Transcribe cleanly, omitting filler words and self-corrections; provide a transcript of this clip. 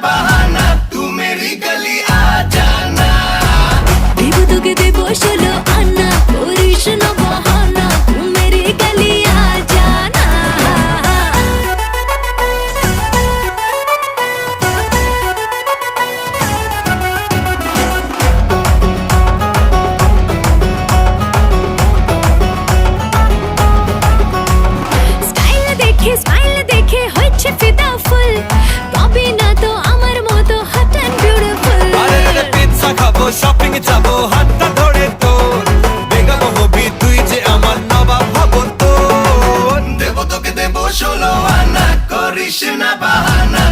बहाना, तू मेरी गली आ जाना। देव তোকে দেব 16 আনা, করিস না বাহানা, তুই মেরি গলি আ জানা। স্মাইল দেখে হচ্ছে ফিদা ফুল, পাবি না তো আমার মতো হট এন্ড বিউটিফুল। আরে রে পিৎজা খাবো, শপিং যাবো, হাতটা ধরে তোর বেগম হবি তুই যে আমার নবাব হব তোর। দেব তোকে দেব 16 আনা, করিস না বাহানা,